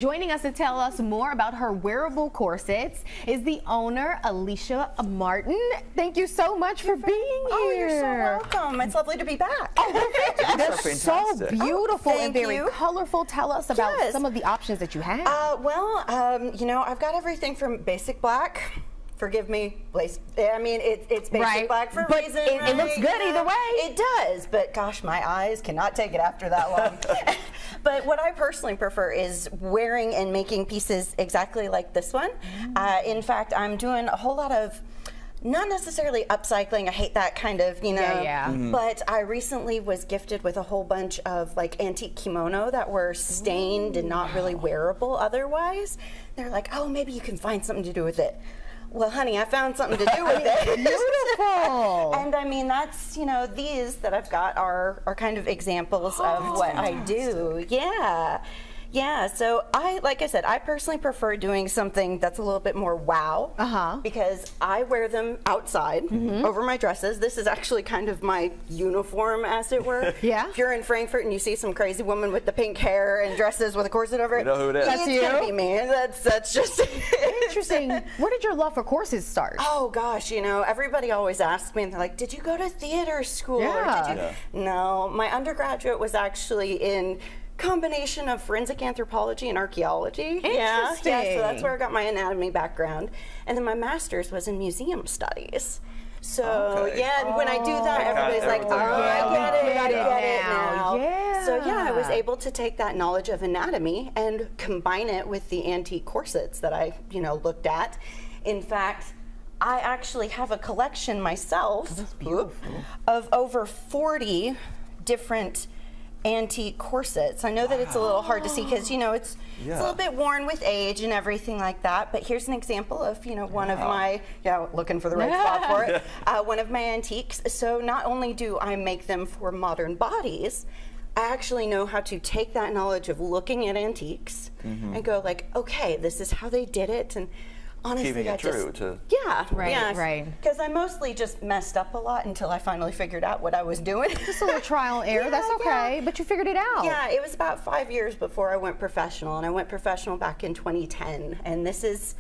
Joining us to tell us more about her wearable corsets is the owner, Alisha Martin. Thank you so much for being here. Oh, you're so welcome. It's lovely to be back. They're so beautiful and very you. colorful. Tell us about some of the options that you have. You know, I've got everything from basic black. Forgive me, I mean, it's basic black for a reason. It looks good either way. It does, but gosh, my eyes cannot take it after that long. But what I personally prefer is wearing and making pieces exactly like this one. In fact, I'm doing a whole lot of, not necessarily upcycling, I hate that kind of, you know, but I recently was gifted with a whole bunch of like antique kimono that were stained and not really wearable otherwise. They're like, oh, maybe you can find something to do with it. Well, honey, I found something to do with it. Beautiful. And I mean, that's, you know, these that I've got are kind of examples of what I do. Yeah. Yeah, so like I said, I personally prefer doing something that's a little bit more wow, because I wear them outside over my dresses. This is actually kind of my uniform, as it were. Yeah. If you're in Frankfurt and you see some crazy woman with the pink hair and dresses with a corset over it, you know who it is. That's it's you. gonna be me. That's just interesting. Where did your love for corsets start? Oh gosh, you know, everybody always asks me, and they're like, "Did you go to theater school?" Yeah. Or did you? No, my undergraduate was actually in combination of forensic anthropology and archaeology. Yeah, so that's where I got my anatomy background. And then my master's was in museum studies. So yeah, when I do that, everybody's like, "Oh, I get it now." Yeah. So yeah, I was able to take that knowledge of anatomy and combine it with the antique corsets that I, you know, looked at. In fact, I actually have a collection myself of over 40 different antique corsets. I know that it's a little hard to see because, you know, it's a little bit worn with age and everything like that, but here's an example of, you know, one of my, looking for the right spot for it, one of my antiques. So not only do I make them for modern bodies, I actually know how to take that knowledge of looking at antiques and go like, okay, this is how they did it, and honestly, keeping it true to right. Because I mostly just messed up a lot until I finally figured out what I was doing. Just a little trial and error. That's okay, but you figured it out. Yeah, it was about 5 years before I went professional, and I went professional back in 2010. And this is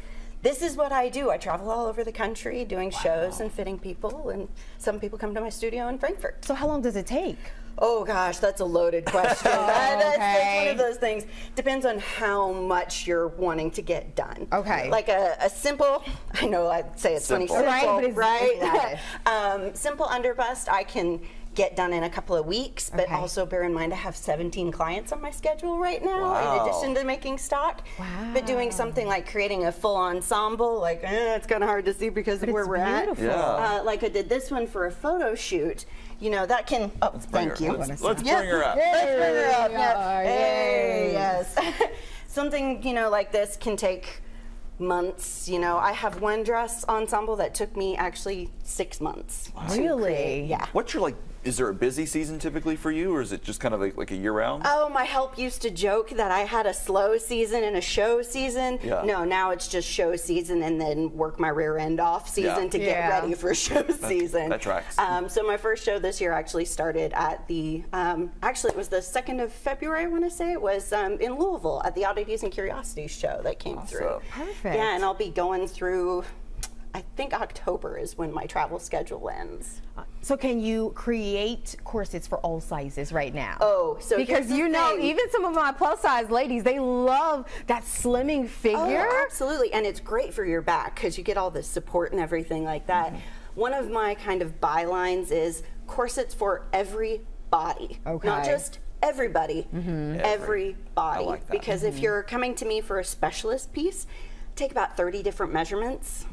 what I do. I travel all over the country doing shows and fitting people, and some people come to my studio in Frankfurt. So how long does it take? Oh gosh, that's a loaded question. That's one of those things. Depends on how much you're wanting to get done. Okay. Like a simple, I know I'd say it's funny, simple, right? Simple underbust I can get done in a couple of weeks, but also bear in mind I have 17 clients on my schedule right now in addition to making stock. But doing something like creating a full ensemble, like it's kind of hard to see because of where we're at. Like I did this one for a photo shoot. You know, that can, thank you. Let's bring her up. Let's bring her up. Hey, yes. Something, you know, like this can take months. You know, I have one dress ensemble that took me actually 6 months. Wow. Really? Yeah. What's your, is there a busy season typically for you, or is it just kind of like a year-round? Oh, my help used to joke that I had a slow season and a show season. No, now it's just show season and then work my rear end off season to get ready for show season. That tracks. So my first show this year actually started at the, actually it was the 2nd of February, I want to say. It was in Louisville at the Oddities and Curiosities show that came through. Perfect. Yeah, and I'll be going through, I think October is when my travel schedule ends. So can you create corsets for all sizes right now? Oh, so because you know, even some of my plus size ladies, they love that slimming figure. Oh, absolutely, and it's great for your back because you get all the support and everything like that. One of my kind of bylines is corsets for every body, not just everybody, every body. I like that. Because if you're coming to me for a specialist piece, take about 30 different measurements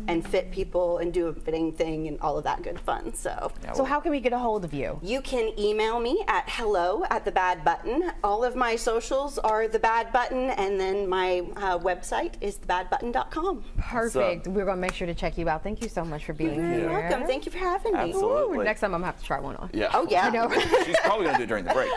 and fit people and do a fitting thing and all of that good fun. So how can we get a hold of you? You can email me at hello@thebadbutton. All of my socials are The Bad Button, and then my website is thebadbutton.com. Perfect. We're going to make sure to check you out. Thank you so much for being here. You're welcome. Thank you for having me. Absolutely. Ooh, next time I'm going to have to try one on. Yeah. Oh, yeah. I know. She's probably going to do it during the break.